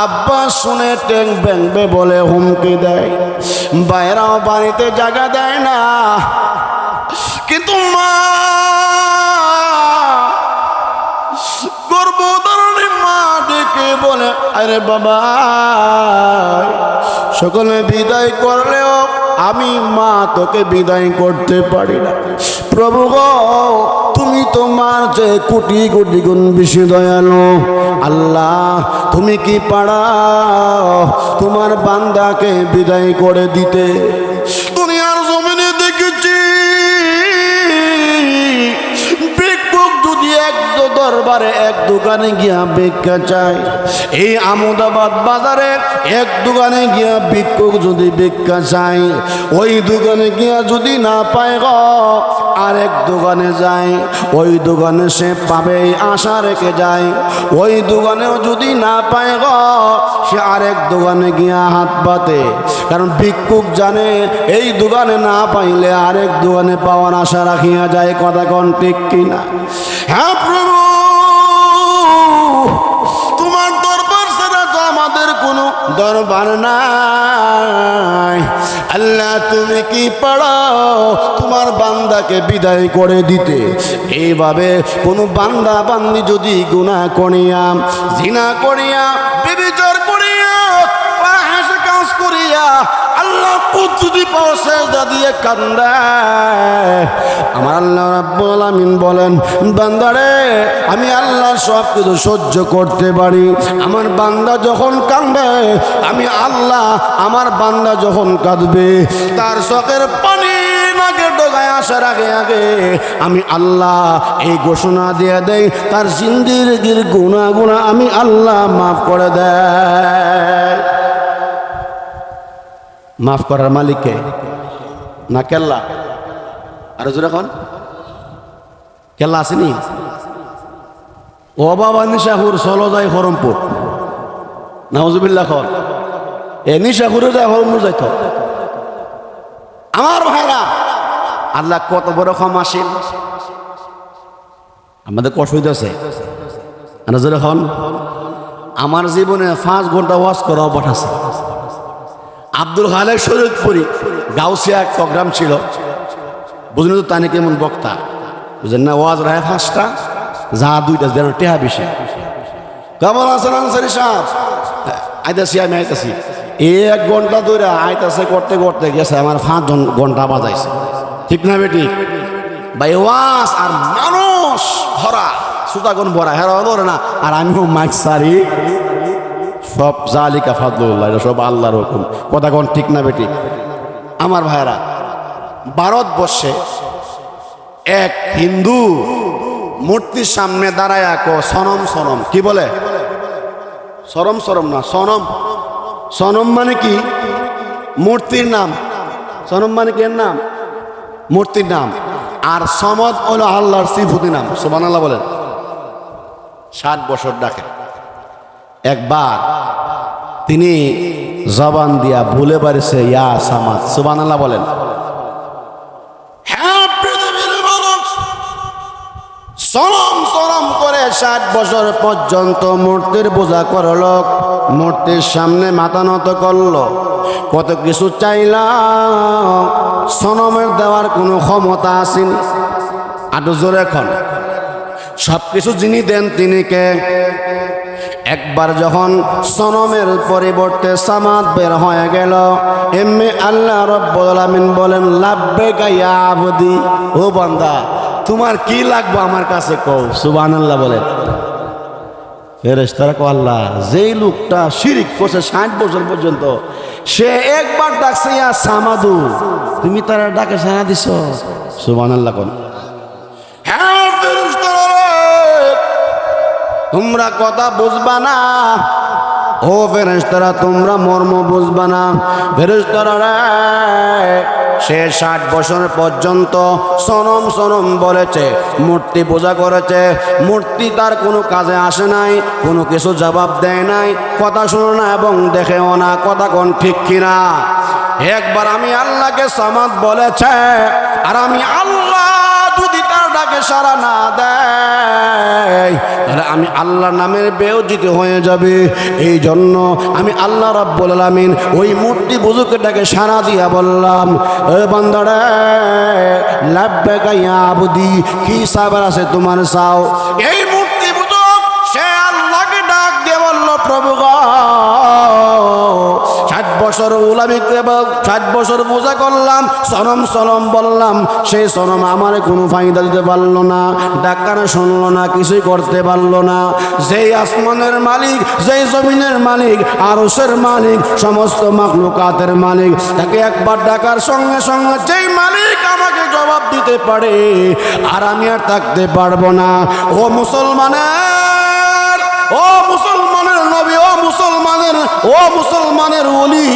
আব্বা শুনে ট্যাং ব্যাংবে বলে হুমকি দেয়, বাইরাও বাড়িতে জায়গা দেয় না। কিন্তু মা গর্ভধারণী মা ডেকে বলে, আরে বাবা, সকলে বিদায় করলেও আমি মা তোকে বিদায় করতে পারি না। প্রভু গো, তুমি তোমার যে কোটি কোটি গুণ বেশি দয়ালু। আল্লাহ, তুমি কি পাড়াও তোমার বান্দাকে বিদায় করে দিতে? দুনিয়ার জমিনে দেখেছি ভিক্ষুক যদি এক দরবারে এক দোকানে গিয়া ভিক্ষা চায়, এই আমদাবাদ বাজারে এক দোকানে গিয়া ভিক্ষুক যদি ভিক্ষা চায়, ওই দোকানে গিয়া যদি না পায় গো আরেক দোকানে যায়, ওই দোকানে সে পাবে আশা রেখে যায়। ওই দোকানেও যদি না পায় গো সে আরেক দোকানে গিয়া হাত পাতে, কারণ ভিক্ষুক জানে এই দোকানে না পাইলে আরেক দোকানে পাওয়ার আশা রাখিয়া যায়। কথা কোন ঠিক কিনা? হ্যাঁ প্রভু, তোমার দরবার ছাড়া তো আমাদের কোনো দরবার নাই। আল্লাহ, তুমি কি পাড়াও তোমার বান্দাকে বিদায় করে দিতে? এইভাবে কোনো বান্দা বান্দি যদি গুনাহ করিয়া, জিনা করিয়া, ব্যভিচার করিয়া, ফাহিশ কাজ করিয়া আল্লাহ কুদরতি পাওয়া সেজদা দিয়ে কান্দায়, আমার আল্লাহ রাব্বুল আলামিন বলেন, বান্দারে আমি আল্লাহ সব কিছু সহ্য করতে পারি। আমার বান্দা যখন কাঁদবে, আমি আল্লাহ আমার বান্দা যখন কাঁদবে, তার চোখের পানি নাকে ডগায় আসার আগে আগে আমি আল্লাহ এই ঘোষণা দিয়ে দেই, তার জিন্দেগির গুনাহ আমি আল্লাহ মাফ করে দেয়। মাফ করার মালিককে না কেল্লা? আর যখন কেল্লা আসেনি, ও বাবা নিশাহুর চলো যায় হরমপুর, নাউজুবিল্লাহ কর, এ নিশাহুরে যায় হরমপুর যাইত। আমার ভাইরা, আল্লাহ কত বড় ক্ষমাশীল। আমাদের কষ্ট হইতেছে যখন আমার জীবনে 5 ঘন্টা ওয়াজ করা অভ্যাস আছে। আব্দুল খালেক শরীয়তপুরি গাউসিয়া এক প্রোগ্রাম ছিল, বুঝলেন তো? তানি কেমন বক্তা বুঝলেন না? ওয়াজ রায় 5টা, যা 2টা, যেন টেহা বেশি। কেমন আছেন আনসারি সাহেব? আইতাছি, আমি আইতাছি। 1 ঘন্টা ধরে আইতাছে, করতে করতে গেছে আমার 5 ঘন্টা বাজাইছে। ঠিক না বেটি? ভাই ওয়াজ আর মানুষ ভরা, সুতাগুন ভরা, হেরা ধরে না। আর আমিও মাইক সারি, সব জালিকা ফাদলুল্লাহ, এটা সব আল্লাহর হুকুম। কথা কোন ঠিক না বেটি? আমার ভাইরা, ভারতবর্ষে এক হিন্দু মূর্তির সামনে দাঁড়ায় সনম সনম, কি বলে? সরম সরম না, সনম। সনম মানে কি? মূর্তির নাম। সনম মানে কি? এর নাম, মূর্তির নাম। আর সমদ হলো আল্লাহর সিফতি নাম। সুবহানাল্লাহ বলেন। 60 বছর ডাকে। একবার তিনি জবান দিয়া ভুলে পারেছে ইয়া সামাদ। সুবহানাল্লাহ বলেন। হ্যাঁ পৃথিবীর মানুষ সরম সরম করে 60 বছর পর্যন্ত মূর্তির পূজা করলো, মূর্তির সামনে মাথা নত করলো, কত কিছু চাইলাম, সনমের দেওয়ার কোনো ক্ষমতা আসেনি। আরো জোরে এখন, সব কিছু যিনি দেন তিনি কে? একবার যখন সনমের পরিবর্তে সামাদ বের হয়ে গেল, এমনি আল্লাহ রাব্বুল আলামিন বলেন, লাব্বাইকা ইয়া আবদি, ও বান্দা তোমার কি লাগবে আমার কাছে কও। সুবহানাল্লাহ বলেন। ফেরেশতারা কয়, আল্লাহ যেই লোকটা শিরিক করছে 60 বছর পর্যন্ত, সে একবার ডাকছে ইয়া সামাদু, তুমি তার ডাকে সাড়া দিছ। সুবহানাল্লাহ কোন। হ্যাঁ ফেরেশতারা, তোমরা কথা বুঝবা না। ও ফেরেশতারা, তোমরা মর্ম বুঝবা না। ফেরেশতারা রে, সে 60 বছর পর্যন্ত সনম সনম বলেছে, মূর্তি পূজা করেছে, মূর্তি তার কোনো কাজে আসে নাই, কোনো কিছু জবাব দেয় নাই, কথা শুনে না এবং দেখেও না। কথা কোন ঠিক কিনা? একবার আমি আল্লাহকে সামাদ বলেছে, আর আমি আল্লাহ ডাকে সাড়া না দেয় তাহলে আমি আল্লাহর নামের বেইজ্জতি হয়ে যাবে। এই জন্য আমি আল্লাহ রাব্বুল আলামিন ওই মূর্তি বুজুকে ডাকে সাড়া দিয়া বললাম, এ বান্দারে লাব্বাকা ইয়া আবদি, কি সাবার আছে তোমার চাও? এই মূর্তি বুজুক সে আল্লাহকে ডাক দিয়ে বলল, প্রভু গো 60 বছর গোলামি করে 60 বছর পূজা করলাম, সনম বললাম, সেই সনম আমার কোনো ফায়দা দিতে পারলো না, ডাক্তার শুনলো না, কিছুই করতে পারলো না। যেই আসমানের মালিক, যেই জমিনের মালিক, আরশের মালিক, সমস্ত মাখলুকাতের মালিক, তাকে একবার ডাকার সঙ্গে সঙ্গে যেই মালিক আমাকে জবাব দিতে পারে, আর আমি আর থাকতে পারবো না। ও মুসলমানের, ও মুসলমানের নবী, ও মুসলমানের ওলি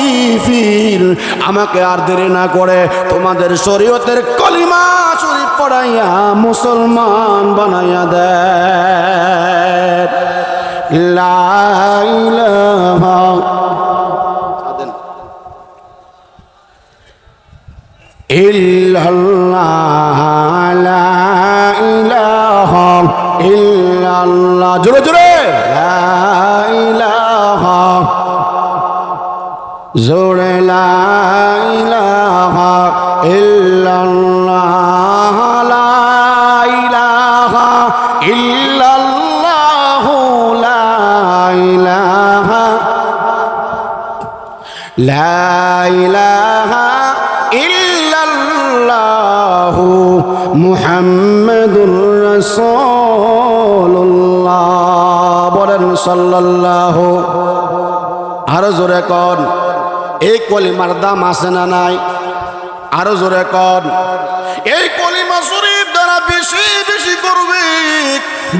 ফির, আমাকে আর দেরি না করে তোমাদের শরীয়তের কলিমা শরীফ পড়াইয়া মুসলমান বানাইয়া দেয়। লা ইলাহা ইল্লাল্লাহ, লা ইলাহা ইল্লাল্লাহ, জোরে জোরে লা ইলাহা, জোরে লা ইলাহা ইল্লাল্লাহ, লা ইলাহা ইল্লাল্লাহ, লা ইলাহা, লা ইলাহা ইল্লাল্লাহু মুহাম্মাদুর রাসূলুল্লাহ। বলেন সাল্লাল্লাহু। আরো জোরে কন, এই কলিমার দাম আছে না নাই? আরো জোরে কন, এই কলিমা শরীফ দ্বারা বেশি বেশি করবে,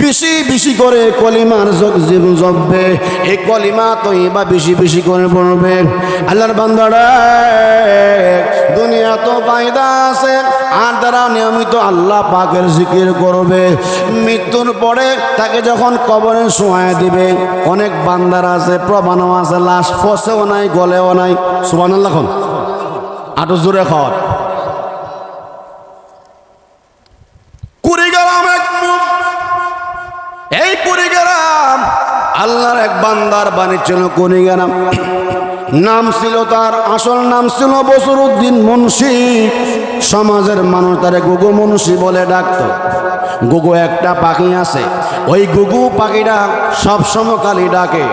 বেশি বেশি করে কলিমার জীবন জপবে, এই কলিমা তৈবা বেশি বেশি করে পড়বে। আল্লাহর বান্দারা দুনিয়া তো ফায়দা আছে, আর তারা নিয়মিত আল্লাহ পাকের জিকির করবে। মৃত্যুর পরে তাকে যখন কবরে শোয়ায় দিবে, অনেক বান্দার আছে, প্রমাণও আছে, লাশ ফসেও নাই, গলেও নাই। সুবহানাল্লাহ। আটো জোরে খর। কুড়িগ্রাম, এই কুড়িগ্রাম আল্লাহর এক বান্দার বাণী ছিল। কুড়িগ্রাম নাম ছিল তার, আসল নাম ছিল বসরউদ্দিন মুন্সি। সমাজের মানুষ তারে গুগু মুন্সি বলে ডাকত। গুগু একটা পাখি আছে, ওই গুগু পাখিটা সবসময় খালি ডাকে।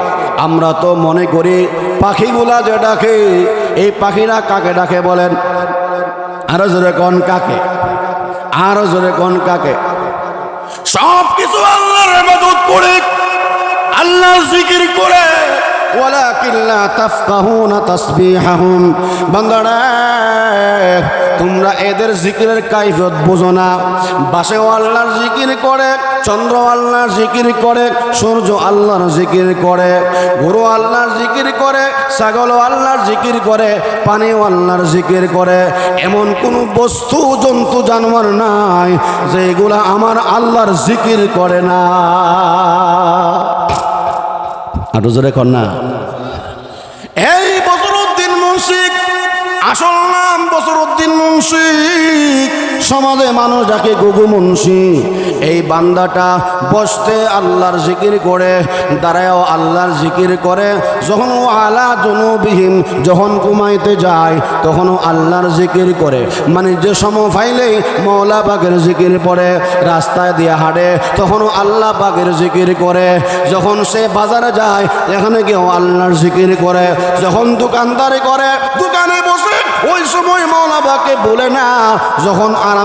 আমরা তো মনে করি পাখিগুলা যে ডাকে, এই পাখিরা কাকে ডাকে বলেন? আরো জোরে কোন কাকে? আরো জোরে কোন কাকে? সব কিছু আল্লাহর ইবাদত করে, আল্লাহর জিকির করে, ওয়ালাকিন লা তাফকাহুনা তাসবিহাহুম। বান্দারা তোমরা এদের জিকিরের কাইফিয়ত বুঝো না। বাসেও আল্লাহর জিকির করে, চন্দ্র আল্লাহর জিকির করে, সূর্য আল্লাহর জিকির করে, গরু আল্লাহর জিকির করে, ছাগলও আল্লাহর জিকির করে, পানিও আল্লাহর জিকির করে। এমন কোন বস্তু, জন্তু, জানোয়ার নাই যেগুলা আমার আল্লাহর জিকির করে না। আরো জোরে কর না। এই বসরউদ্দিন মুন্সি, আসল নাম বসরউদ্দিন মুন্সি, সমাজে মানুষ যাকে গুগু মুন্সি। এই বান্দাটা বসতে আল্লাহর জিকির করে, দাঁড়ায়ও আল্লাহর জিকির করে। যখন ও আলা জুনুবিহিম, যখন ঘুমাইতে যায় তখনও আল্লাহর জিকির করে। মানে যে সময় ফাইলেই মওলা পাকের জিকির পড়ে। রাস্তায় দিয়ে হাঁটে তখনও আল্লাহ পাকের জিকির করে। যখন সে বাজারে যায় এখানে গিয়েও আল্লাহর জিকির করে। যখন দোকানদারি করে, দোকানে বসে ওই সময় মওলা পাককে বলে না। যখন আরামে